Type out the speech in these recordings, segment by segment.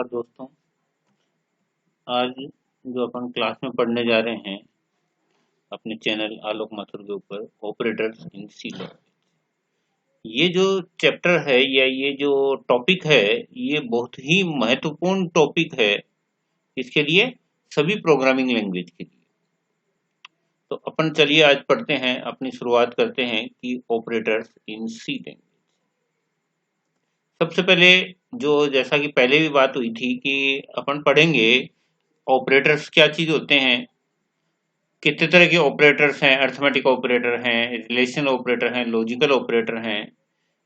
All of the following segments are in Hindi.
और दोस्तों, आज जो अपन क्लास में पढ़ने जा रहे हैं अपने चैनल आलोक माथुर के ऊपर ऑपरेटर्स इन सी लैंग्वेज। ये जो चैप्टर है या ये जो टॉपिक है, ये बहुत ही महत्वपूर्ण टॉपिक है। इसके लिए सभी प्रोग्रामिंग लैंग्वेज के लिए। तो अपन चलिए आज पढ़ते हैं, अपनी शुरुआत करते हैं कि ऑपरेटर्स इन सी लैंग्वेज। सबसे पहले जो जैसा कि पहले भी बात हुई थी कि अपन पढ़ेंगे ऑपरेटर्स क्या चीज होते हैं, कितने तरह के ऑपरेटर्स हैं। अर्थमेटिक ऑपरेटर हैं, रिलेशनल ऑपरेटर हैं, लॉजिकल ऑपरेटर हैं,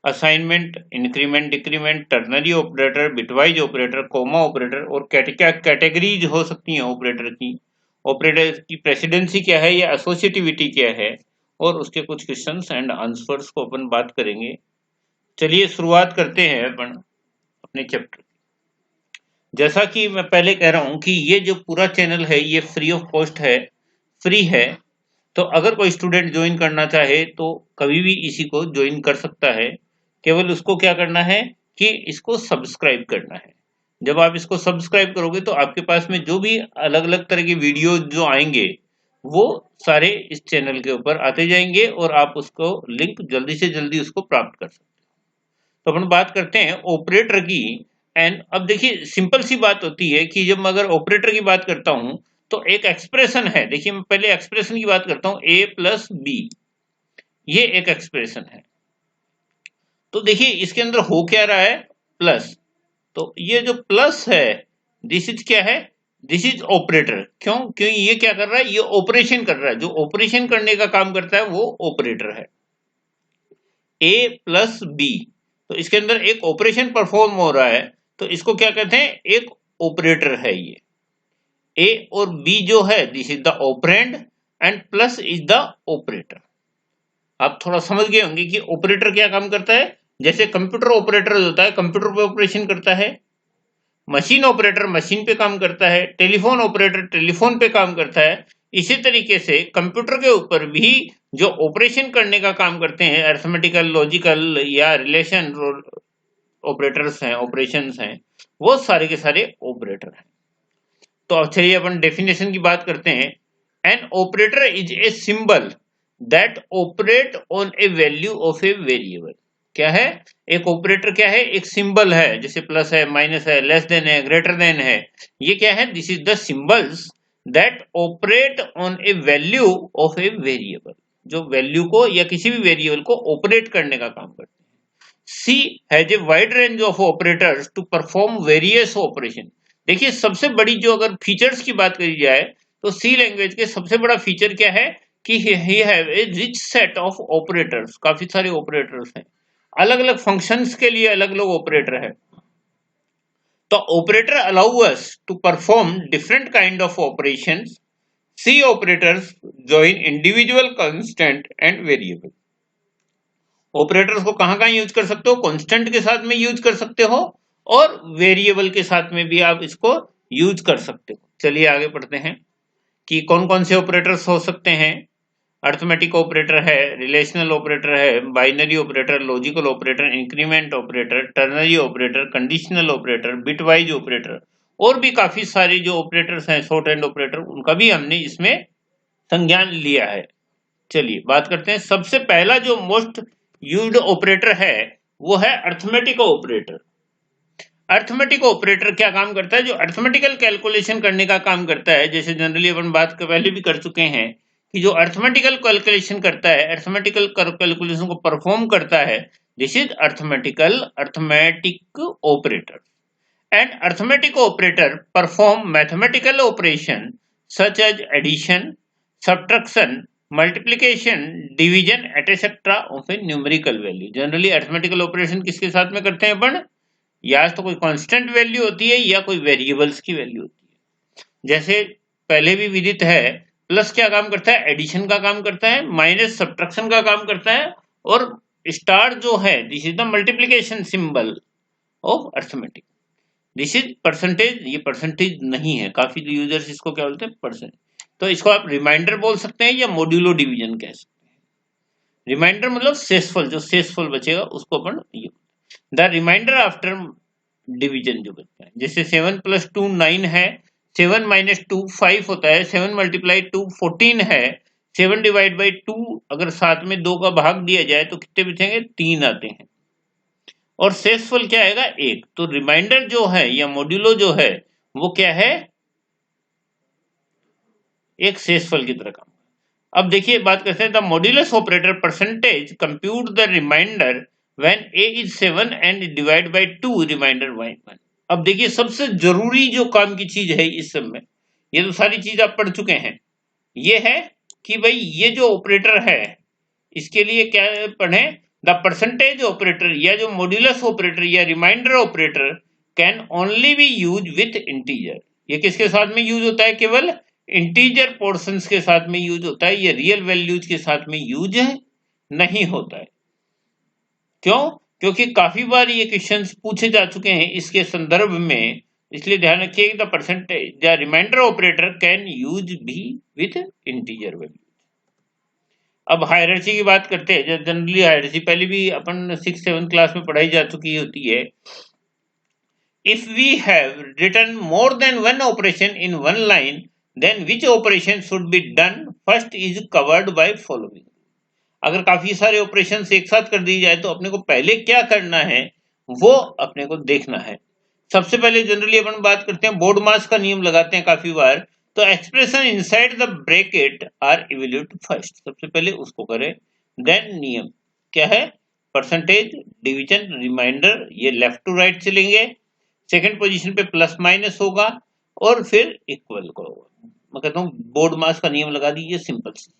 assignment, increment, decrement, ternary operator, bitwise operator, comma operator और क्या कैटेगरीज हो सकती हैं ऑपरेटर की। ऑपरेटर की प्रेसिडेंसी क्या है या एसोसिएटिविटी क्या है, और उसके कुछ क्वेश्चंस एंड आंसर्स को अपन बात करेंगे। चलिए शुरुआत करते हैं अपन अपने चैप्टर। जैसा कि मैं पहले कह रहा हूं कि ये जो पूरा चैनल है ये फ्री ऑफ कॉस्ट है, फ्री है। तो अगर कोई स्टूडेंट ज्वाइन करना चाहे तो कभी भी इसी को ज्वाइन कर सकता है। केवल उसको क्या करना है कि इसको सब्सक्राइब करना है। जब आप इसको सब्सक्राइब करोगे तो आपके पास में जो भी अलग अलग तरह के वीडियो जो आएंगे वो सारे इस चैनल के ऊपर आते जाएंगे और आप उसको लिंक जल्दी से जल्दी उसको प्राप्त कर सकते हैं। तो अपन बात करते हैं ऑपरेटर की। एंड अब देखिए, सिंपल सी बात होती है कि जब मैं अगर ऑपरेटर की बात करता हूं तो एक एक्सप्रेशन है। देखिए, मैं पहले एक्सप्रेशन की बात करता हूं, ए प्लस बी, ये एक एक्सप्रेशन है। तो देखिए इसके अंदर हो क्या रहा है, प्लस। तो ये जो प्लस है, दिस इज क्या है, दिस इज ऑपरेटर। क्यों? क्योंकि ये क्या कर रहा है, ये ऑपरेशन कर रहा है। जो ऑपरेशन करने का काम करता है वो ऑपरेटर है। ए प्लस बी, तो इसके अंदर एक ऑपरेशन परफॉर्म हो रहा है, तो इसको क्या कहते हैं, एक ऑपरेटर है ये। ए और बी जो है, this is the operand and plus is the operator. आप थोड़ा समझ गए होंगे कि ऑपरेटर क्या काम करता है। जैसे कंप्यूटर ऑपरेटर होता है, कंप्यूटर पे ऑपरेशन करता है। मशीन ऑपरेटर मशीन पे काम करता है। टेलीफोन ऑपरेटर टेलीफोन पे काम करता है। इसी तरीके से कंप्यूटर के ऊपर भी जो ऑपरेशन करने का काम करते हैं, अर्थमेटिकल, लॉजिकल या रिलेशन ऑपरेटर्स हैं, ऑपरेशंस हैं, वो सारे के सारे ऑपरेटर हैं। तो अब चलिए अपन डेफिनेशन की बात करते हैं। An operator is a symbol that operate on A value of a variable. क्या है, एक ऑपरेटर क्या है, एक सिंबल है। जैसे प्लस है, माइनस है, लेस देन है, ग्रेटर देन है। ये क्या है, this is the symbols that operate on A value of a variable, जो वैल्यू को या किसी भी वेरिएबल को ऑपरेट करने का काम करते हैं। C has a wide range of operators to perform various operation. देखिए, सबसे बड़ी जो अगर फीचर्स की बात करी जाए तो सी लैंग्वेज के सबसे बड़ा फीचर क्या है कि he have a rich set of operators. काफी सारे ऑपरेटर्स हैं, अलग अलग फंक्शंस के लिए अलग अलग ऑपरेटर है। तो operator allow us to perform different kind of operations. C operators join individual constant and variable. Operators को कहां कहां यूज कर सकते हो, कांस्टेंट के साथ में यूज कर सकते हो और वेरिएबल के साथ में भी आप इसको यूज कर सकते हो। चलिए आगे पढ़ते हैं कि कौन कौन से ऑपरेटर्स हो सकते हैं। अर्थमेटिक ऑपरेटर है, रिलेशनल ऑपरेटर है, binary operator, logical operator, increment operator, ternary operator, conditional operator, bitwise operator, और भी काफी सारे जो ऑपरेटर्स हैं, शॉर्ट हैंड ऑपरेटर, उनका भी हमने इसमें संज्ञान लिया है। चलिए बात करते हैं। सबसे पहला जो मोस्ट यूज्ड ऑपरेटर है वो है अर्थमेटिक ऑपरेटर। अर्थमेटिक ऑपरेटर क्या काम करता है, जो अर्थमेटिकल कैलकुलेशन करने का काम करता है। जैसे जनरली अपन बात पहले भी कर चुके हैं कि जो अर्थमेटिकल कैलकुलेशन करता है, अर्थमेटिकल कैलकुलेशन को परफॉर्म करता है, this is arithmetic operator. And arithmetic operator perform mathematical operation such as addition, subtraction, multiplication, division etcetera of a numerical value. Generally arithmetical operation किसके साथ में करते हैं अपन, या तो कोई कांस्टेंट वैल्यू होती है या कोई वेरिएबल्स की वैल्यू होती है। जैसे पहले भी विदित है, प्लस क्या काम करता है, एडिशन का काम करता है, माइनस सब्ट्रैक्शन का काम करता है, और स्टार जो है, this is the multiplication symbol of arithmetic. This is percentage, ये परसेंटेज नहीं है, काफी यूजर्स इसको क्या बोलते हैं, परसेंट। तो इसको आप रिमाइंडर बोल सकते हैं या मॉड्यूलो डिवीजन कह सकते हैं। रिमाइंडर मतलब शेषफल, जो शेषफल बचेगा उसको अपन द रिमाइंडर आफ्टर डिवीजन जो बनता है, जैसे 7 + 2 9 है, 7 - 2 5 होता है, 7 × 2 14 है, 7 / 2 अगर साथ में 2 का भाग दिया जाए तो कितने बचेंगे, 3 आते हैं, और शेषफल क्या आएगा, 1। तो रिमाइंडर जो है या मॉड्यूलो जो है वो क्या है, एक शेषफल की तरह काम। अब देखिए बात करते हैं, the modulus operator percentage compute the remainder when a is 7 and divide by 2 remainder 1। अब देखिए सबसे जरूरी जो काम की चीज है इस सब में, ये तो सारी चीज आप पढ़ चुके हैं, ये है कि भाई ये जो ऑपरेटर है इसके लिए क्या पढ़े, द परसेंटेज ऑपरेटर या जो मॉड्यूलस ऑपरेटर या remainder operator can only be use with integer. ये किसके साथ में यूज होता है, केवल इंटीजर पोर्शंस के साथ में यूज होता है, ये रियल वैल्यूज के साथ में यूज नहीं होता है। क्यों, क्योंकि काफी बार ये क्वेश्चंस पूछे जा चुके हैं इसके संदर्भ में, इसलिए ध्यान रखिए the percentage the remainder operator can use भी विथ इंटीजर वैल्यू। अब हायरार्ची की बात करते हैं, जनरली हायरार्ची पहले भी अपन 6-7 क्लास में पढ़ाई जा चुकी होती है। If we have written more than one operation in one line, then which operation should be done first is covered by following। अगर काफी सारे ऑपरेशन एक साथ कर दी जाए तो अपने को पहले क्या करना है वो अपने को देखना है। सबसे पहले जनरली अपन बात करते हैं, बोर्ड मास का नियम लगाते हैं काफी बार, तो expression inside the bracket are evaluate first, सबसे पहले उसको करें। देन नियम क्या है, परसेंटेज, डिवीजन, रिमाइंडर, ये लेफ्ट टू राइट चलेंगे, सेकंड पोजीशन पे प्लस माइनस होगा और फिर इक्वल का होगा। मैं कहता हूँ बोर्ड मास का नियम लगा दीजिए, सिंपल सी।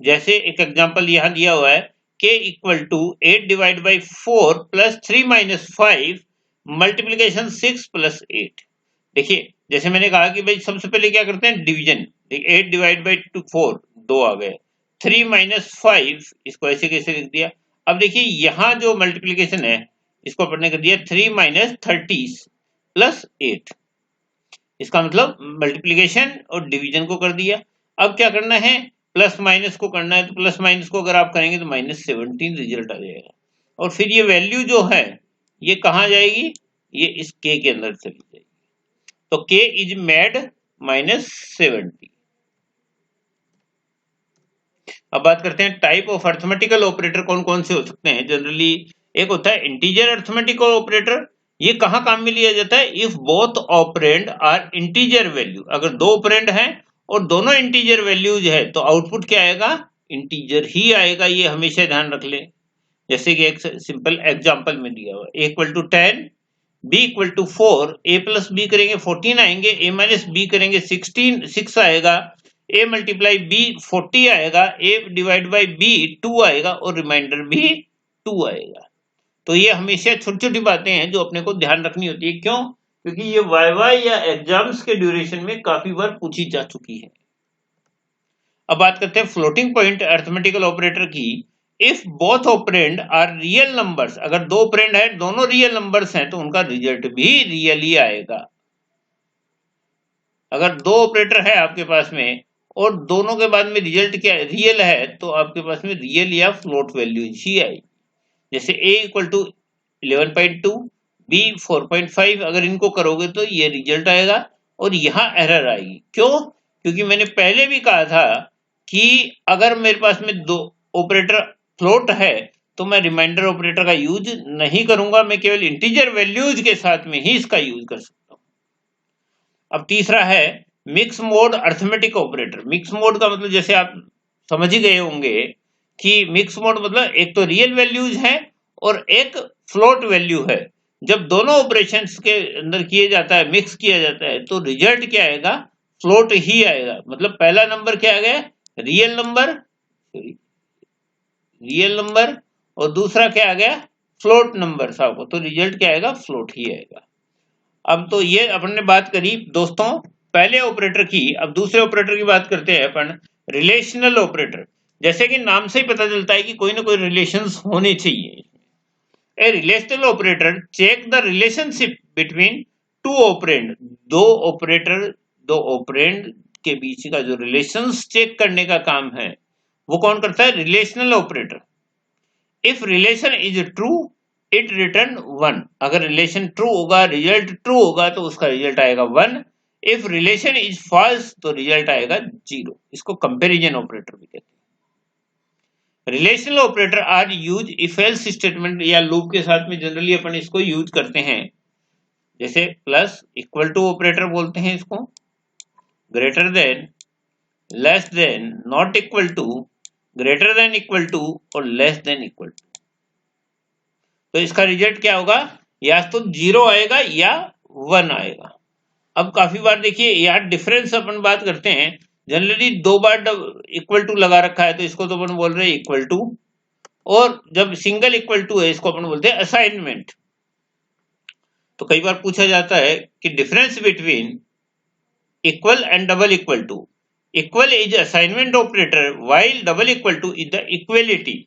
जैसे एक एग्जांपल यहाँ दिया हुआ है, k = 8 / 4 + 3 - 5 मल्टीप्लीकेशन 6 + 8। देखिए जैसे मैंने कहा कि भाई सबसे पहले क्या करते हैं, डिवीजन। 8 / 4 2 आ गए, 3 - 5 इसको ऐसे कैसे लिख दिया। अब देखिए यहाँ जो मल्टीप्लीकेशन है इसको अपन ने कर दिया 3 - 30 + 8, इसका मतलब मल्टीप्लीकेशन और डिवीजन को कर दिया। अब क्या करना है, प्लस माइनस को करना है, तो प्लस माइनस को अगर आप करेंगे तो -17 रिजल्ट आ जाएगा, और फिर ये वैल्यू जो है ये कहाँ जाएगी, ये इस k के अंदर चली जाएगी, तो k इज मेड -70। अब बात करते हैं टाइप ऑफ अरिथमेटिकल ऑपरेटर कौन कौन से हो सकते हैं। जनरली एक होता है इंटीजर अरिथमेटिकल ऑपरेटर, ये कहाँ काम में लिया जाता है, if both operand are integer value, अगर दो ऑपरेंड हैं और दोनों इंटीजर वैल्यूज है तो आउटपुट क्या आएगा, इंटीजर ही आएगा, ये हमेशा ध्यान रख ले। जैसे कि एक सिंपल एग्जांपल में दिया हुआ a = 10, b = 4, a + b करेंगे 14 आएंगे, a - b करेंगे 6 आएगा, a × b 40 आएगा, a / b 2 आएगा और रिमाइंडर भी 2 आएगा। तो ये हमेशा छोटी छोटी बातें हैं जो अपने को ध्यान रखनी होती है। क्यों, क्योंकि ये वाइवा या एग्जाम्स के ड्यूरेशन में काफी बार पूछी जा चुकी है। अब बात करते हैं फ्लोटिंग पॉइंट अरिथमेटिकल ऑपरेटर की। If both operand are real numbers, अगर दो ऑपरेंड है दोनों रियल नंबर्स हैं तो उनका रिजल्ट भी रियल ही आएगा। अगर दो ऑपरेटर है आपके पास में और दोनों के बाद में रिजल्ट क्या रियल है तो आपके पास में रियल या फ्लोट वैल्यूज ही आएगी। जैसे a = 11.2, b 4.5, अगर इनको करोगे तो ये रिजल्ट आएगा और यहाँ एरर आएगी। क्यों, क्योंकि मैंने पहले भी कहा था कि अगर मेरे पास में दो ऑपरेटर फ्लोट है तो मैं रिमाइंडर ऑपरेटर का यूज नहीं करूंगा, मैं केवल इंटीजर वैल्यूज के साथ में ही इसका यूज कर सकता हूं। अब तीसरा है mix mode arithmetic operator. Mix mode का मतलब जैसे आप समझ ही गए होंगे कि मिक्स मोड मतलब एक तो रियल वैल्यूज है और एक फ्लोट वैल्यू है। जब दोनों ऑपरेशंस के अंदर किए जाता है, मिक्स किया जाता है, तो रिजल्ट क्या आएगा, फ्लोट ही आएगा। मतलब पहला नंबर क्या आ गया, रियल नंबर और दूसरा क्या आ गया, फ्लोट नंबर साहब, तो रिजल्ट क्या आएगा, फ्लोट ही आएगा। अब तो ये अपन ने बात करी दोस्तों पहले ऑपरेटर की। अब दूसरे ऑपरेटर की बात करते हैं अपन, रिलेशनल ऑपरेटर। जैसे कि नाम से ही पता चलता है कि कोई ना कोई रिलेशंस होने चाहिए। A relational operator check the relationship between two operand, दो ऑपरेंड के बीच का जो रिलेशंस चेक करने का काम है वो कौन करता है, relational operator. If relation is true it return 1। अगर रिलेशन ट्रू होगा, रिजल्ट ट्रू होगा तो उसका रिजल्ट आएगा 1। इफ रिलेशन इज फॉल्स तो रिजल्ट आएगा 0। इसको कंपैरिजन ऑपरेटर भी कहते हैं। Relational operator are use if else statement या लूप के साथ में जनरली अपन इसको यूज करते हैं। जैसे प्लस इक्वल टू ऑपरेटर बोलते हैं इसको, greater than, less than, not equal to, greater than equal to और लेस देन इक्वल टू। तो इसका रिजल्ट क्या होगा, या तो 0 आएगा या 1 आएगा। अब काफी बार देखिए यार डिफरेंस अपन बात करते हैं, जनरली 2 बार इक्वल टू लगा रखा है तो इसको तो अपन बोल रहे हैं इक्वल टू, और जब सिंगल इक्वल टू है इसको अपन बोलते हैं असाइनमेंट। तो कई बार पूछा जाता है कि difference between equal and double equal to. Equal is assignment operator while double equal to is the equality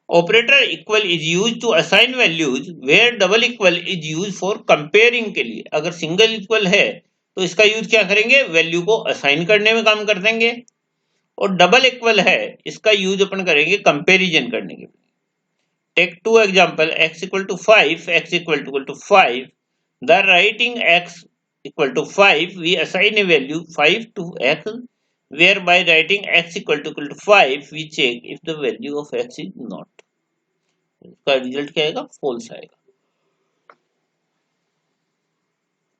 operator. Equal is use to assign values where double equal is use for comparing के लिए। अगर सिंगल इक्वल है तो इसका यूज क्या करेंगे, वैल्यू को असाइन करने में काम कर देंगे, और डबल इक्वल है इसका यूज अपन करेंगे कंपेरिजन करने के लिए। Take 2 example, x equal to 5, x equal to 5, the writing x equal to 5 we assign a value 5 to x, whereby writing x equal to 5 we check if the value of x is not। इसका रिजल्ट क्या आएगा, फॉल्स आएगा।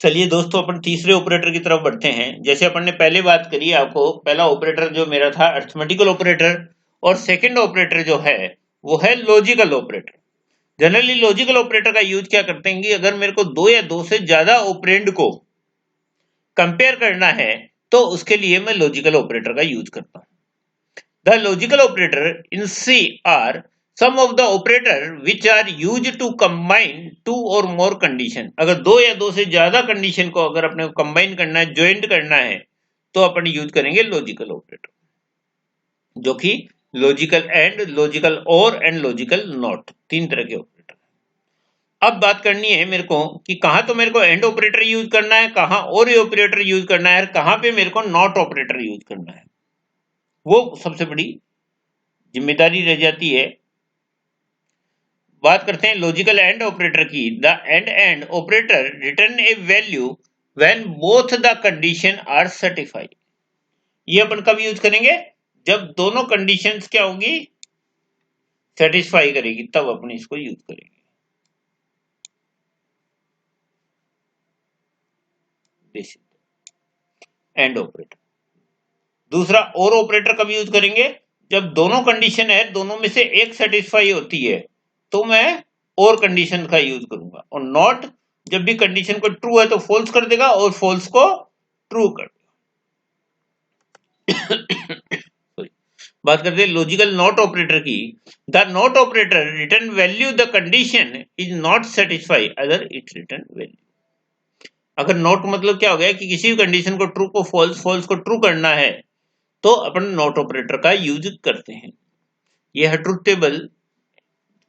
चलिए दोस्तों अपन तीसरे ऑपरेटर की तरफ बढ़ते हैं। जैसे अपन ने पहले बात करी आपको, पहला ऑपरेटर जो मेरा था अरिथमेटिकल ऑपरेटर, और सेकंड ऑपरेटर जो है वो है logical operator. Generally logical operator का यूज क्या करते हैं कि अगर मेरे को 2 या 2 से ज्यादा ऑपरेंड को कंपेयर करना है तो उसके लिए मैं लॉजिकल ऑपरेटर का यूज करता हूं। The logical operator in C are some of the operator which are used to combine 2 or more condition। अगर 2 या 2 से ज्यादा कंडीशन को अगर अपने कंबाइन करना है, ज्वाइंट करना है, तो अपन यूज करेंगे लॉजिकल ऑपरेटर, जो कि लॉजिकल एंड, लॉजिकल और एंड लॉजिकल नॉट, 3 तरह के ऑपरेटर। अब बात करनी है मेरे को कि कहां तो मेरे को एंड ऑपरेटर यूज करना है, कहां और ऑपरेटर यूज करना है, कहां पे मेरे को नॉट ऑपरेटर यूज करना है। वो सबसे बड़ी जिम्मेदारी रह जाती है। बात करते हैं लॉजिकल एंड ऑपरेटर की। The and operator return a value when both the condition are certified. ये अपन कब यूज करेंगे, जब दोनों कंडीशंस क्या होंगी, सेटिस्फाई करेगी, तब अपन इसको यूज करेंगे। And operator. दूसरा और ऑपरेटर कब यूज करेंगे, जब दोनों कंडीशन है, दोनों में से एक सेटिस्फाई होती है तो मैं और कंडीशन का यूज करूंगा। और नॉट, जब भी कंडीशन को ट्रू है तो फॉल्स कर देगा और फॉल्स को ट्रू कर देगा। बात करते हैं लॉजिकल नॉट ऑपरेटर की। The not operator return value the condition is not satisfy अगर इट रिटर्न वैल्यू। अगर नॉट मतलब क्या हो गया कि किसी भी कंडीशन को ट्रू को फॉल्स, फॉल्स को ट्रू करना है, तो अपन नॉट ऑपरेटर का यूज करते हैं। यह है ट्रूथ टेबल,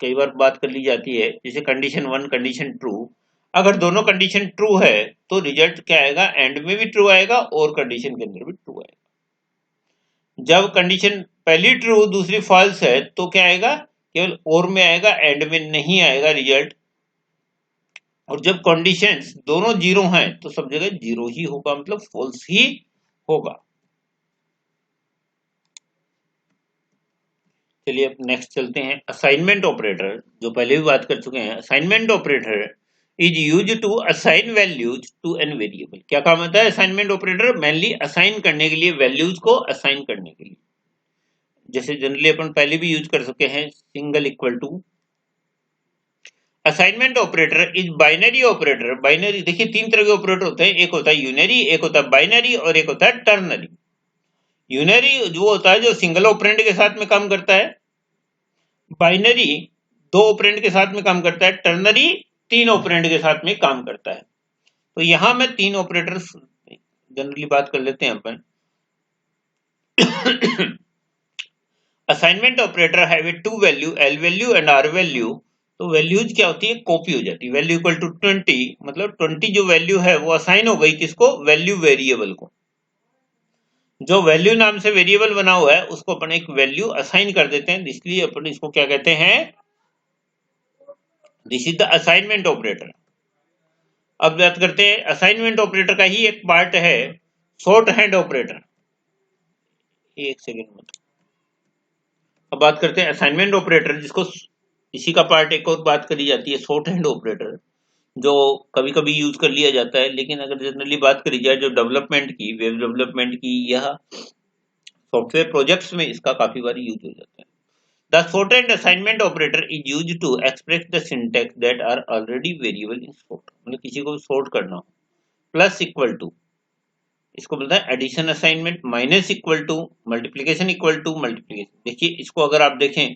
कई बार बात कर ली जाती है, जैसे कंडीशन 1, कंडीशन ट्रू। अगर दोनों कंडीशन ट्रू है तो रिजल्ट क्या आएगा, एंड में भी ट्रू आएगा और कंडीशन के अंदर भी ट्रू आएगा। जब कंडीशन पहली ट्रू दूसरी फॉल्स है तो क्या आएगा, केवल और में आएगा, एंड में नहीं आएगा रिजल्ट। और जब कंडीशंस दोनों 0 हैं तो सब जगह 0 ही होगा, मतलब फॉल्स ही होगा। चलिए अब नेक्स्ट चलते हैं असाइनमेंट ऑपरेटर, जो पहले भी बात कर चुके हैं। Assignment operator is use to assign values to an variable. क्या काम होता है असाइनमेंट ऑपरेटर, मेनली असाइन करने के लिए, वैल्यूज को असाइन करने के लिए। जैसे जनरली अपन पहले भी यूज कर सके हैं, single equal to. Assignment operator is binary operator. Binary देखिए 3 तरह के ऑपरेटर होते हैं, एक होता है यूनरी, एक होता है बाइनरी और एक होता है टर्नरी। यूनरी जो होता है जो सिंगल ऑपरेंड के साथ में काम करता है, बाइनरी 2 ऑपरेंड के साथ में काम करता है, टर्नरी 3 ऑपरेंड के साथ में काम करता है। तो यहां में 3 ऑपरेटर्स जनरली बात कर लेते हैं अपन। Assignment operator have a 2 value, L value and R value. तो वैल्यूज क्या होती है, कॉपी हो जाती है। वैल्यू इक्वल टू 20, मतलब 20 जो वैल्यू है वो असाइन हो गई किसको, वैल्यू वेरिएबल को। जो वैल्यू नाम से वेरिएबल बना हुआ है उसको अपन एक वैल्यू असाइन कर देते हैं, इसलिए अपन इसको क्या कहते हैं, this is the assignment operator. अब बात करते हैं असाइनमेंट ऑपरेटर का ही एक पार्ट है शॉर्ट हैंड ऑपरेटर। एक सेकेंड में अब बात करते हैं असाइनमेंट ऑपरेटर, जिसको इसी का पार्ट एक और बात करी जाती है शॉर्ट हैंड ऑपरेटर, जो कभी कभी यूज कर लिया जाता है। लेकिन अगर जनरली बात करी जाए जो डेवलपमेंट की, वेब डेवलपमेंट की या सॉफ्टवेयर प्रोजेक्ट्स में इसका काफी बार यूज हो जाता है। The shorthand assignment operator is used to express the syntax that are already variable in sort। मतलब किसी को सॉर्ट करना हो। प्लस इक्वल टू, इसको बोलता है addition assignment. Minus equal to multiplication, equal to multiplication. देखिए इसको अगर आप देखें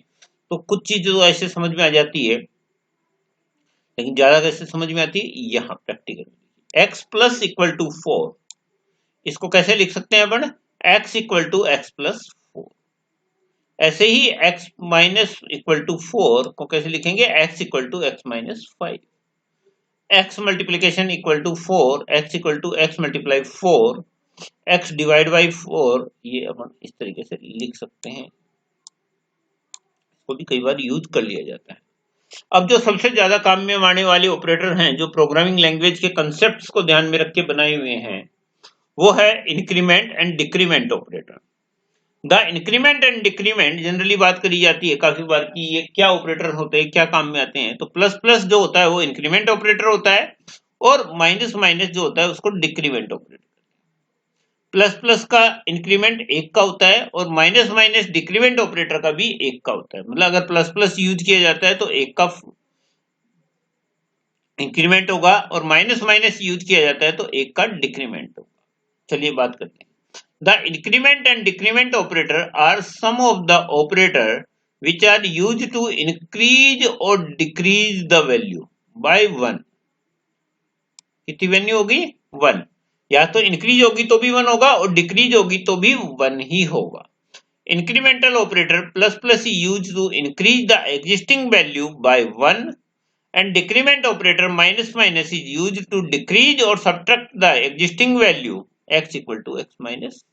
तो कुछ चीजें तो ऐसे समझ में आ जाती है, लेकिन ज्यादा कैसे समझ में आती है यहाँ practical. X plus equal to 4, इसको कैसे लिख सकते हैं अपन, X equal to X plus 4। ऐसे ही x माइनस इक्वल टू 4 को कैसे लिखेंगे, x equal to X minus 5। x multiplication equal to 4, x equal to X multiply 4, x divide by 4। ये अपन इस तरीके से लिख सकते हैं, इसको भी कई बार यूज कर लिया जाता है। अब जो सबसे ज्यादा काम में आने वाले ऑपरेटर हैं, जो प्रोग्रामिंग लैंग्वेज के कंसेप्ट्स को ध्यान में रख के बनाए हुए हैं, वो है increment and decrement operator. The increment and decrement generally बात करी जाती है काफी बार कि ये क्या ऑपरेटर होते हैं, क्या काम में आते हैं। तो प्लस प्लस जो होता है वो इंक्रीमेंट ऑपरेटर होता है, और माइनस माइनस जो होता है उसको डिक्रीमेंट ऑपरेटर। प्लस प्लस का इंक्रीमेंट एक का होता है, और माइनस माइनस डिक्रीमेंट ऑपरेटर का भी एक का होता है। मतलब अगर प्लस प्लस यूज किया जाता है तो एक का इंक्रीमेंट होगा, और माइनस माइनस यूज किया जाता है तो एक का डिक्रीमेंट होगा। चलिए बात करते हैं। The increment and decrement operator are some of the operator which are used to increase or decrease the value by 1। कितनी वैल्यू होगी, 1। या तो इंक्रीज होगी तो भी 1 होगा, और डिक्रीज होगी तो भी 1 ही होगा। Incremental operator plus plus use to increase the existing value by 1, and decrement operator minus minus is used to decrease or subtract the existing value x equal to x minus 1।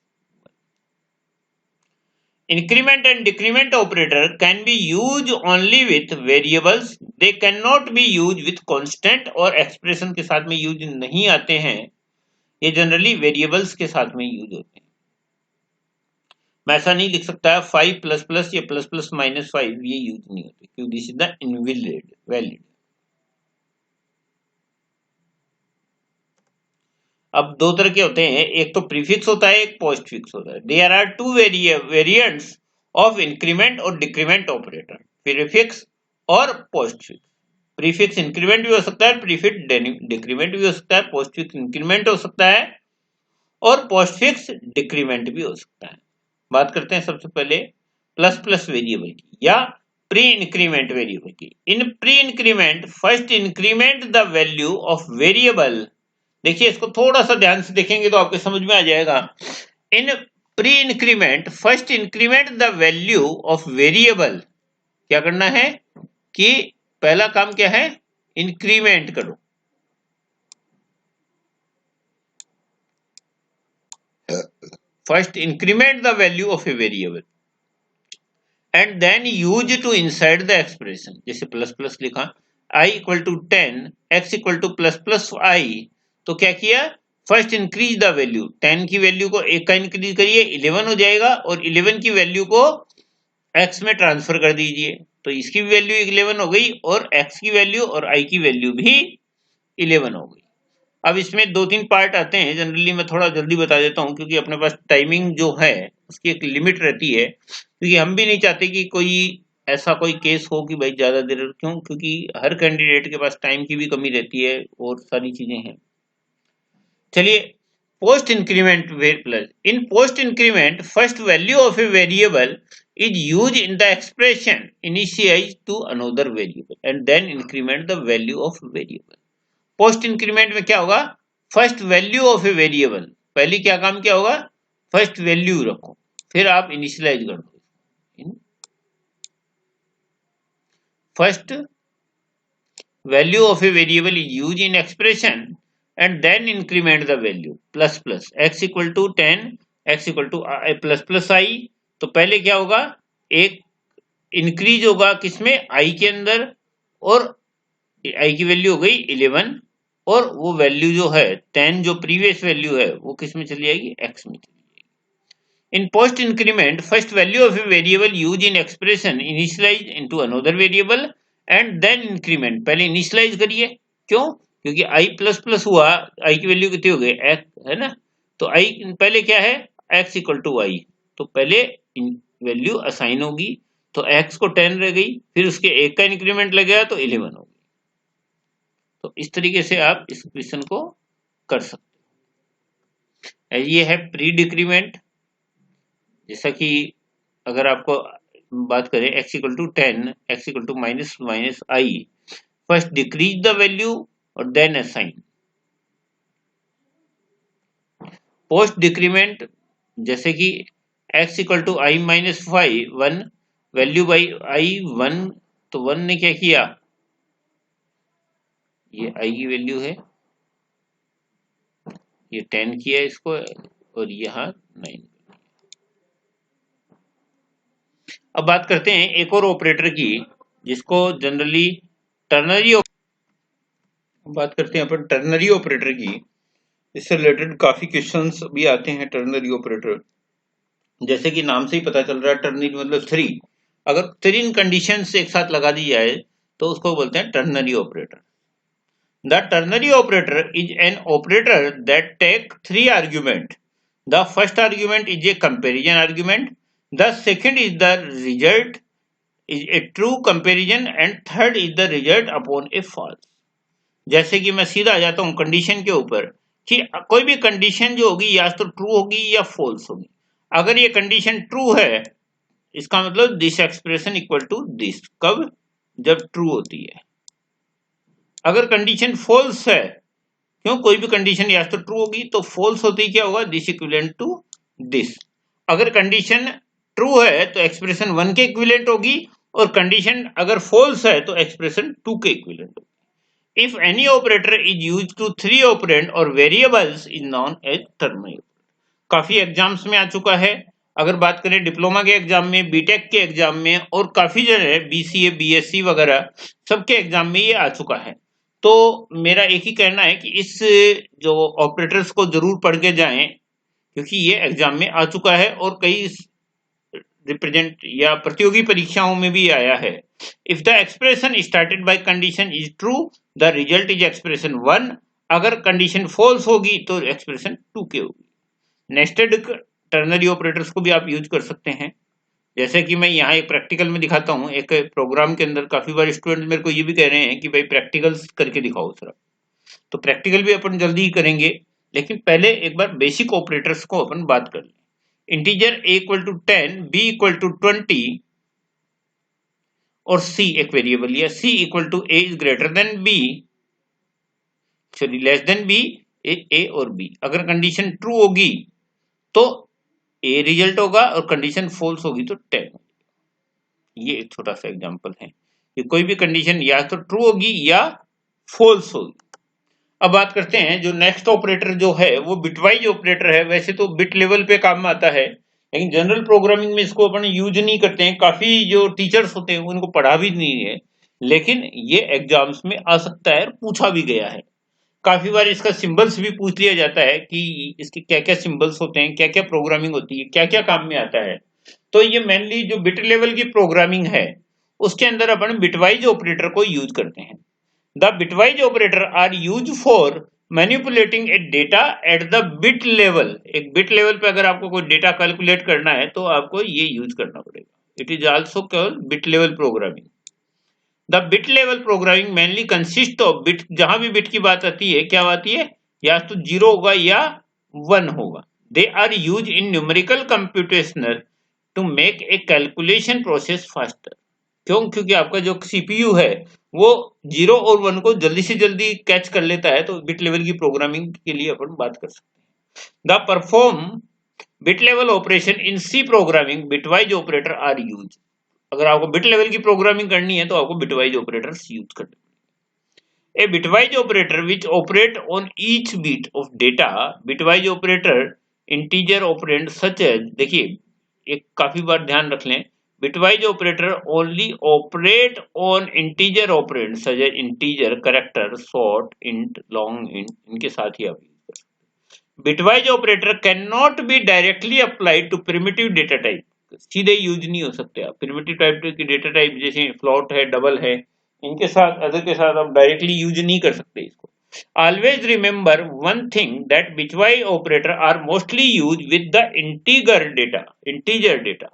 Increment and decrement operator can be used only with variables, they cannot be used with constant और expression के साथ में यूज नहीं आते हैं। ये जनरली वेरिएबल्स के साथ में यूज होते हैं। मैं ऐसा नहीं लिख सकता 5 प्लस प्लस या प्लस प्लस माइनस 5, ये यूज नहीं होते क्योंकि this is the invalid valid. अब दो तरह के होते हैं, एक तो प्रीफिक्स होता है, एक पोस्ट फिक्स होता है। There are two variants of increment और डिक्रीमेंट ऑपरेटर, प्रीफिक्स और पोस्ट फिक्स। प्रीफिक्स इंक्रीमेंट भी हो सकता है, प्रीफिक्स डिक्रीमेंट भी हो सकता है, पोस्ट फिक्स इंक्रीमेंट हो सकता है, और पोस्ट फिक्स डिक्रीमेंट भी हो सकता है। बात करते हैं सबसे पहले प्लस प्लस वेरिएबल की या प्री इंक्रीमेंट वेरिएबल की। इन pre increment first increment the value of variable. देखिए इसको थोड़ा सा ध्यान से देखेंगे तो आपको समझ में आ जाएगा। इन pre increment first increment the value of variable. क्या करना है कि पहला काम क्या है, इंक्रीमेंट करो। First increment the value of a variable and then use to inside the expression. जैसे प्लस प्लस लिखा i equal to 10, x equal to plus plus i, तो क्या किया, फर्स्ट इंक्रीज द वैल्यू। 10 की वैल्यू को 1 का इंक्रीज करिए, 11 हो जाएगा, और 11 की वैल्यू को x में ट्रांसफर कर दीजिए, तो इसकी भी वैल्यू 11 हो गई, और x की वैल्यू और i की वैल्यू भी 11 हो गई। अब इसमें 2-3 पार्ट आते हैं, जनरली मैं थोड़ा जल्दी बता देता हूँ क्योंकि अपने पास टाइमिंग जो है उसकी एक लिमिट रहती है, क्योंकि हम भी नहीं चाहते कि कोई ऐसा कोई केस हो कि भाई ज्यादा देर क्यों, क्योंकि हर कैंडिडेट के पास टाइम की भी कमी रहती है और सारी चीजें हैं। चलिए post increment plus. In post increment first value of a variable is used in the expression initialized to another variable and then increment the value of variable। Post increment में क्या होगा, first value of a variable, पहली क्या काम क्या होगा, फर्स्ट वैल्यू रखो, फिर आप इनिशियलाइज कर दो। First value of a variable is use in expression and then increment the value plus plus x equal to 10, x equal to plus plus i। तो पहले क्या होगा, एक इंक्रीज होगा किसमें, i के अंदर, और आई की वैल्यू हो गई 11 और वो वैल्यू जो है 10 जो प्रीवियस वैल्यू है वो किस में चली जाएगी, एक्स में चली जाएगी। In post increment first value of a variable use in expression initialise into another variable and then increment. पहले इनिशियलाइज करिए, क्यों, क्योंकि आई प्लस प्लस हुआ, आई की वैल्यू कितनी हो गई एक्स है ना, तो आई पहले क्या है एक्स इक्वल टू वाई, तो पहले वैल्यू असाइन होगी, तो एक्स को 10 रह गई, फिर उसके एक का इंक्रीमेंट लगेगा तो 11 होगी। तो इस तरीके से आप इस क्वेश्चन को कर सकते हैं। ये है प्री डिक्रीमेंट, जैसा कि अगर आपको बात करें x equal to 10, x equal to minus minus I, first decrease the value और देन असाइन। पोस्ट डिक्रीमेंट जैसे कि x equal to I minus 5 1, value by I 1, तो 1 ने क्या किया, ये आई की वैल्यू है, ये 10 किया इसको और यहाँ 9। अब बात करते हैं एक और ऑपरेटर की जिसको जनरली टर्नरी, बात करते हैं अपन टर्नरी ऑपरेटर की। इससे रिलेटेड काफी क्वेश्चंस भी आते हैं टर्नरी ऑपरेटर, जैसे कि नाम से ही पता चल रहा है टर्नरी मतलब 3, अगर 3 कंडीशंस एक साथ लगा दी जाए तो उसको बोलते हैं ternary operator. The ternary operator is an operator that take 3 arguments. The first argument is a comparison argument. The second is the result is a true comparison and third is the result upon a false. जैसे कि मैं सीधा आ जाता हूँ कंडीशन के ऊपर कि कोई भी कंडीशन जो होगी या तो ट्रू होगी या फॉल्स होगी। अगर ये कंडीशन ट्रू है इसका मतलब this expression equal to this, कब, जब ट्रू होती है। अगर कंडीशन फॉल्स है, क्यों, कोई भी कंडीशन या तो ट्रू होगी तो फॉल्स होती क्या होगा, दिस इक्विवेलेंट टू दिस। अगर कंडीशन ट्रू है तो एक्सप्रेशन 1 के इक्विवेलेंट होगी और कंडीशन अगर फॉल्स है तो एक्सप्रेशन 2 के इक्विवेलेंट होगी। If any operator is use to 3 operand और variables is known as ternary. काफी एग्जाम्स में आ चुका है, अगर बात करें डिप्लोमा के एग्जाम में, बीटेक के एग्जाम में और काफी जगह बीसीए बीएससी वगैरह सबके एग्जाम में ये आ चुका है। तो मेरा एक ही कहना है कि इस जो ऑपरेटर्स को जरूर पढ़ के जाएं, क्योंकि ये एग्जाम में आ चुका है और कई रिप्रेजेंट या प्रतियोगी परीक्षाओं में भी आया है। If the expression started by condition is true the result is expression 1, अगर कंडीशन फॉल्स होगी तो एक्सप्रेशन 2 के होगी। नेस्टेड टर्नरी ऑपरेटर्स को भी आप यूज कर सकते हैं, जैसे कि मैं यहाँ एक प्रैक्टिकल में दिखाता हूँ। एक प्रोग्राम के अंदर काफी बार स्टूडेंट मेरे को ये भी कह रहे हैं कि भाई प्रैक्टिकल्स करके दिखाओ सर, तो प्रैक्टिकल भी अपन जल्दी ही करेंगे, लेकिन पहले एक बार बेसिक ऑपरेटर्स को अपन बात कर लें। Integer a equal to 10, b equal to 20 और c एक वेरिएबल लिया, c equal to a is greater than b, sorry less than b, a और b। अगर कंडीशन ट्रू होगी तो a रिजल्ट होगा और कंडीशन फॉल्स होगी तो 10। ये एक छोटा सा एग्जांपल है कि कोई भी कंडीशन या तो ट्रू होगी या फॉल्स होगी। अब बात करते हैं जो नेक्स्ट ऑपरेटर जो है वो बिटवाइज ऑपरेटर है। वैसे तो बिट लेवल पे काम आता है, लेकिन जनरल प्रोग्रामिंग में इसको अपन यूज नहीं करते हैं, काफी जो टीचर्स होते हैं उनको पढ़ा भी नहीं है, लेकिन ये एग्जाम्स में आ सकता है, पूछा भी गया है। काफी बार इसका सिंबल्स भी पूछ लिया जाता है कि इसके क्या क्या सिंबल्स होते हैं, क्या क्या प्रोग्रामिंग होती है, क्या क्या काम में आता है। तो ये मेनली जो बिट लेवल की प्रोग्रामिंग है उसके अंदर अपन बिटवाइज ऑपरेटर को यूज करते हैं। The bitwise operator are use for manipulating a data at the bit level. एक बिट लेवल पे अगर आपको कोई डेटा कैलकुलेट करना है तो आपको ये यूज करना पड़ेगा। It is also called bit level programming. The bit level programming mainly consist of bit, जहां भी बिट की बात आती है क्या आती है, या तो 0 होगा या 1 होगा। They are use in numerical computational to make a calculation process faster. क्यों, क्योंकि आपका जो सीपीयू है वो 0 और 1 को जल्दी से जल्दी कैच कर लेता है, तो बिट लेवल की प्रोग्रामिंग के लिए अपन बात कर सकते हैं। The perform bit level operation in C programming bitwise operator are use. अगर आपको बिट लेवल की प्रोग्रामिंग करनी है तो आपको बिटवाइज ऑपरेटर्स यूज करने। A bitwise operator which operate on each bit of data, bitwise operator integer operand such as, देखिए एक काफी बार ध्यान रख लें, bitwise operator only operate on integer operands such as integer, character, short, int, long int, इनके साथ ही आप bitwise operator cannot be directly applied to primitive data type. सीधे यूज नहीं हो सकते आप प्रिमिटिव टाइप की डेटा टाइप जैसे फ्लोट है, डबल है, इनके साथ अदर के साथ आप डायरेक्टली यूज नहीं कर सकते इसको. Always remember one thing that bitwise operator are mostly used with the integer data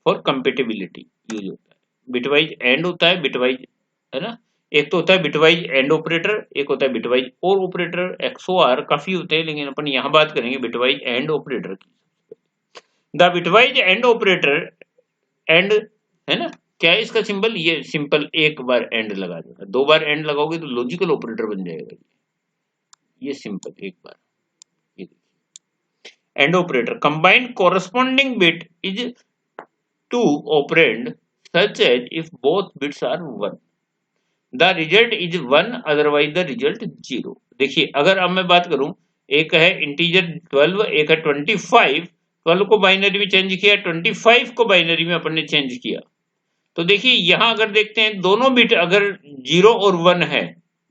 for compatibility use होता है. bitwise एंड होता है, bitwise है ना, एक तो होता है bitwise एंड ऑपरेटर, एक होता है bitwise और ऑपरेटर. XOR काफी होते हैं लेकिन अपन यहाँ बात करेंगे bitwise एंड ऑपरेटर की. The bitwise and operator and है ना, क्या है इसका सिंबल, ये सिंपल एक बार एंड लगा देगा, दो बार एंड लगाओगे तो लॉजिकल ऑपरेटर बन जाएगा. ये सिंपल एक बार, ये देखिए and operator combine corresponding bit is to operand such as if both bits are 1, the result is 1 otherwise the result 0. देखिए अगर अब मैं बात करूं, एक है इंटीजर 12, एक है 25. 12 को बाइनरी में चेंज किया, 25 को बाइनरी में अपन ने चेंज किया. तो देखिए यहां अगर देखते हैं दोनों बिट अगर 0 और 1 है,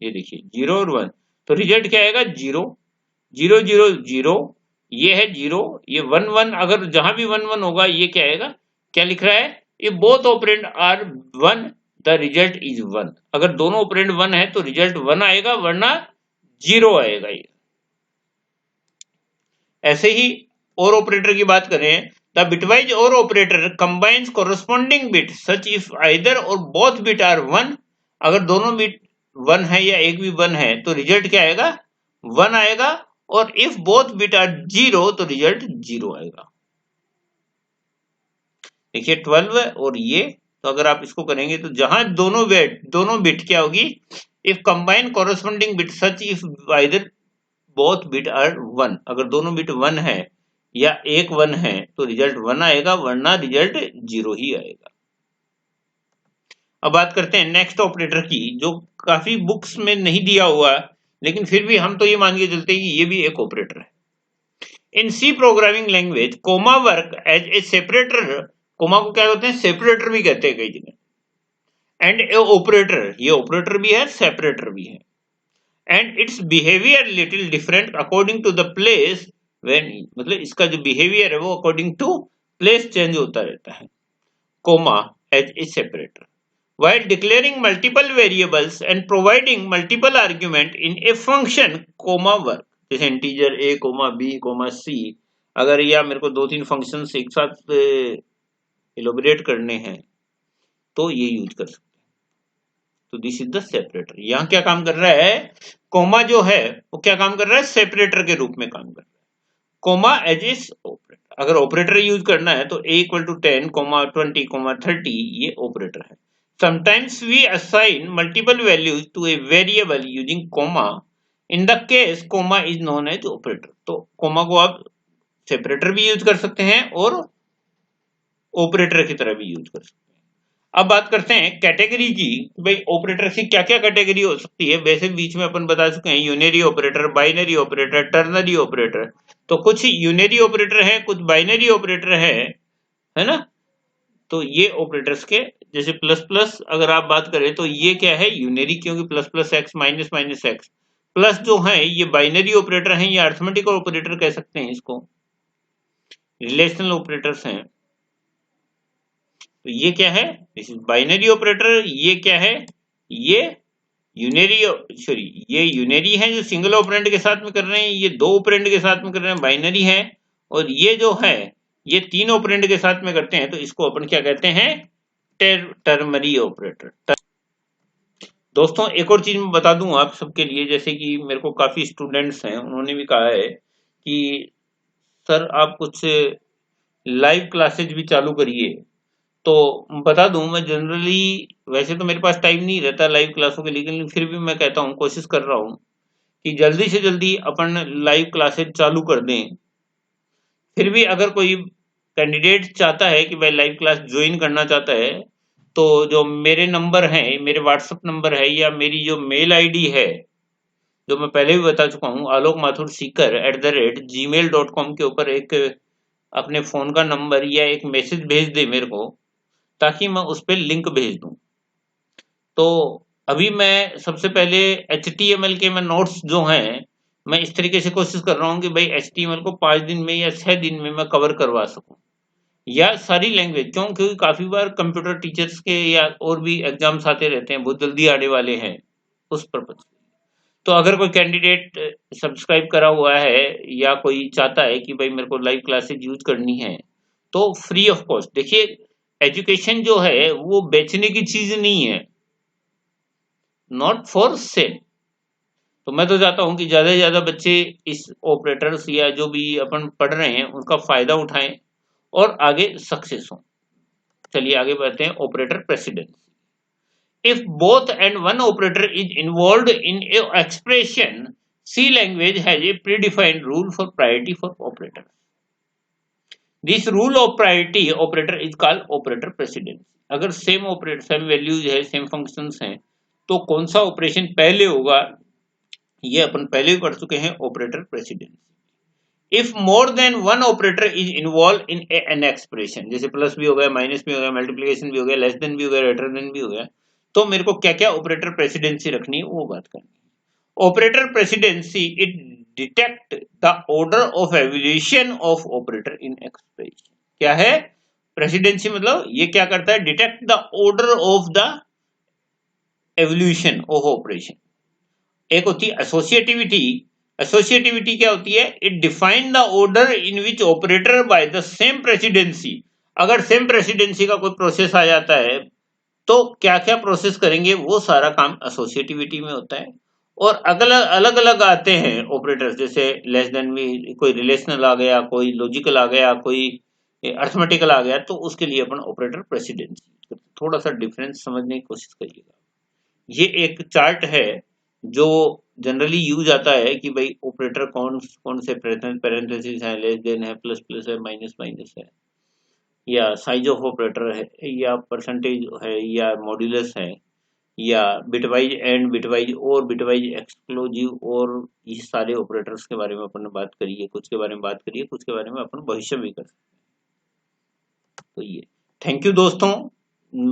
ये देखिए 0 और 1, तो रिजल्ट क्या आएगा 0 0 0 0, ये है 0, ये 1 1, अगर जहां भी 1 1 होगा ये क्या आएगा, क्या लिख रहा है, if both operand are 1 the result is 1. अगर दोनों ऑपरेंड 1 है तो रिजल्ट 1 आएगा वरना 0 आएगा. ये ऐसे ही और ऑपरेटर की बात करें, द बिटवाइज और operator combines corresponding bit such if either और बोथ बिट आर 1. अगर दोनों बिट 1 है या एक भी 1 है तो रिजल्ट क्या आएगा 1 आएगा, और इफ बोथ बिट आर 0 तो रिजल्ट 0 आएगा. देखिए 12 और ये, तो अगर आप इसको करेंगे तो जहां दोनों बिट क्या होगी, if combine corresponding bit such if either both bit are 1. अगर दोनों बिट 1 है या एक 1 है तो रिजल्ट 1 आएगा वरना रिजल्ट 0 ही आएगा. अब बात करते हैं नेक्स्ट ऑपरेटर की, जो काफी बुक्स में नहीं दिया हुआ लेकिन फिर भी हम तो ये मान के चलते हैं कि ये भी एक ऑपरेटर है. In C programming language comma work as a separator. Comma को क्या कहते हैं, सेपरेटर भी कहते हैं कई जगह. एंड ए ऑपरेटर, ये ऑपरेटर भी है सेपरेटर भी है. And its behaviour little different according to the place when, मतलब इसका जो बिहेवियर है वो अकॉर्डिंग टू प्लेस चेंज होता रहता है. Comma as a separator while declaring multiple variables and providing multiple argument in a function comma work. जैसे integer a comma b comma c, अगर या मेरे को 2-3 फंक्शंस एक साथ इलोबरेट करने हैं तो ये यूज कर सकते हैं. तो दिस इज द सेपरेटर. यहाँ क्या काम कर रहा है, कोमा जो है वो क्या काम कर रहा है, सेपरेटर के रूप में काम कर रहा है. Comma as is operator. अगर ऑपरेटर यूज करना है तो a इक्वल टू 10, 20, 30 ये ऑपरेटर है. Sometimes we assign multiple values to a variable using comma. In the case comma is known as operator. तो comma को आप सेपरेटर भी यूज कर सकते हैं और ऑपरेटर की तरह भी यूज कर सकते हैं. अब बात करते हैं कैटेगरी की, भाई ऑपरेटर की क्या क्या कैटेगरी हो सकती है. वैसे बीच में अपन बता चुके हैं unary operator, binary operator, ternary operator. तो कुछ यूनरी ऑपरेटर है, कुछ बाइनरी ऑपरेटर है ना. तो ये ऑपरेटर्स के जैसे प्लस प्लस अगर आप बात करें तो ये क्या है यूनरी, क्योंकि plus plus x minus minus x. Plus जो है ये बाइनरी ऑपरेटर हैं, ये अरिथमेटिक ऑपरेटर कह सकते हैं इसको, रिलेशनल ऑपरेटर्स हैं. तो ये क्या है, दिस इज बाइनरी ऑपरेटर. ये क्या है, ये यूनरी, सॉरी ये यूनरी है जो सिंगल ऑपरेंड के साथ में कर रहे हैं, ये दो ऑपरेंड के साथ में कर रहे हैं बाइनरी है. और ये जो है ये 3 ऑपरेंड के साथ में करते हैं तो इसको अपन क्या कहते हैं, टर्मरी ऑपरेटर. दोस्तों एक और चीज मैं बता दूं आप सबके लिए, जैसे कि मेरे को काफी स्टूडेंट्स हैं उन्होंने भी कहा है कि सर आप कुछ लाइव क्लासेज भी चालू करिए. तो बता दूं मैं जनरली वैसे तो मेरे पास टाइम नहीं रहता लाइव क्लासों के लिए, लेकिन फिर भी मैं कहता हूं, कोशिश कर रहा हूं कि जल्दी से जल्दी अपन लाइव क्लासेज चालू कर दें. फिर भी अगर कोई कैंडिडेट चाहता है कि भाई लाइव क्लास ज्वाइन करना चाहता है तो जो मेरे नंबर हैं, मेरे व्हाट्सएप नंबर है या मेरी जो मेल आईडी है जो मैं पहले भी बता चुका हूँ, alokmathurseeker@gmail.com के ऊपर एक अपने फ़ोन का नंबर या एक मैसेज भेज दे मेरे को, ताकि मैं उस पे लिंक भेज दूँ। तो अभी मैं सबसे पहले HTML के मैं नोट्स जो हैं, मैं इस तरीके से कोशिश कर रहा हूँ कि भाई HTML को 5 दिन में या 6 दिन में मैं कवर करवा सकूँ। या सारी लैंग्वेज, क्यों? क्योंकि काफ़ी बार कंप्यूटर टीचर्स के या और भी एग्ज़ाम्स आते रहते हैं, बहुत जल्दी आने वाले हैं, उस पर्पज़ से। तो अगर कोई कैंडिडेट सब्सक्राइब करा हुआ है या कोई चाहता है कि भाई मेरे को लाइव क्लासेस यूज करनी है, तो फ्री ऑफ कॉस्ट। देखिए, एजुकेशन जो है वो बेचने की चीज नहीं है, नॉट फॉर सेल। तो मैं तो चाहता हूं कि ज्यादा से ज्यादा बच्चे इस ऑपरेटर्स या जो भी अपन पढ़ रहे हैं उनका फायदा उठाएं और आगे सक्सेस हो। चलिए आगे बढ़ते हैं। Operator precedence. If both and one operator is involved in a expression, C language has a predefined rule for priority for operators. This rule of priority operator is called operator precedence. अगर सेम ऑपरेटर, सेम वैल्यूज है, सेम फंक्शंस हैं, तो कौन सा ऑपरेशन पहले होगा, ये अपन पहले ही पढ़ चुके हैं, operator precedence. If more than one operator is involve in an expression, जैसे प्लस भी हो गया, माइनस भी हो गया, मल्टीप्लिकेशन भी हो गया, लेस देन भी हो गया, ग्रेटर देन भी हो गया, तो मेरे को क्या क्या ऑपरेटर प्रेसिडेंसी रखनी है वो बात करनी है। Operator presidency it detect the order of evolution of operator in expression. क्या है प्रेसिडेंसी? मतलब ये क्या करता है, detect the order of the evolution of operation. एक होती है एसोसिएटिविटी। एसोसिएटिविटी क्या होती है? It define the order in which operator by the same presidency. अगर सेम प्रेसिडेंसी का कोई प्रोसेस आ जाता है तो क्या क्या प्रोसेस करेंगे, वो सारा काम एसोसिएटिविटी में होता है। और अलग अलग आते हैं ऑपरेटर्स, जैसे लेस देन भी, कोई रिलेशनल आ गया, कोई लॉजिकल आ गया, कोई अर्थमेटिकल आ गया, तो उसके लिए अपन ऑपरेटर प्रेसिडेंसी। थोड़ा सा डिफरेंस समझने की कोशिश करिएगा। ये एक चार्ट है जो जनरली यूज आता है कि भाई ऑपरेटर कौन कौन से पैरेंथेसिस है, लेस देन है, प्लस प्लस है, माइनस माइनस है, या साइज ऑफ ऑपरेटर है, या परसेंटेज है, या मॉड्यूलस है, या बिटवाइज एंड, बिटवाइज और, बिटवाइज एक्सक्लूसिव, और ये सारे ऑपरेटर्स के बारे में अपन ने बात करी है। कुछ के बारे में बात करी है, कुछ के बारे में अपन भविष्य में कर सकते हैं। तो ये थैंक यू दोस्तों,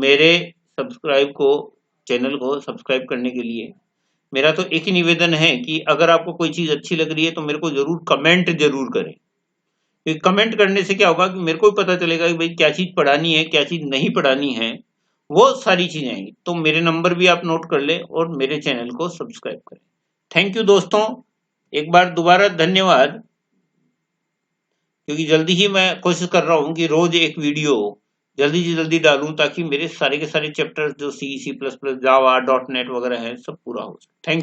मेरे चैनल को सब्सक्राइब करने के लिए। मेरा तो एक ही निवेदन है कि अगर आपको कोई चीज अच्छी लग रही है तो मेरे को जरूर कमेंट जरूर करें, क्योंकि कमेंट करने से क्या होगा कि मेरे को भी पता चलेगा कि भाई क्या चीज पढ़ानी है, क्या चीज नहीं पढ़ानी है, वो सारी चीजें आएंगी। तो मेरे नंबर भी आप नोट कर ले और मेरे चैनल को सब्सक्राइब करें। थैंक यू दोस्तों, एक बार दोबारा धन्यवाद, क्योंकि जल्दी ही मैं कोशिश कर रहा हूँ कि रोज एक वीडियो जल्दी से जल्दी डालूं, ताकि मेरे सारे के सारे चैप्टर्स जो C++, जावा, .NET वगैरह है, सब पूरा हो। थैंक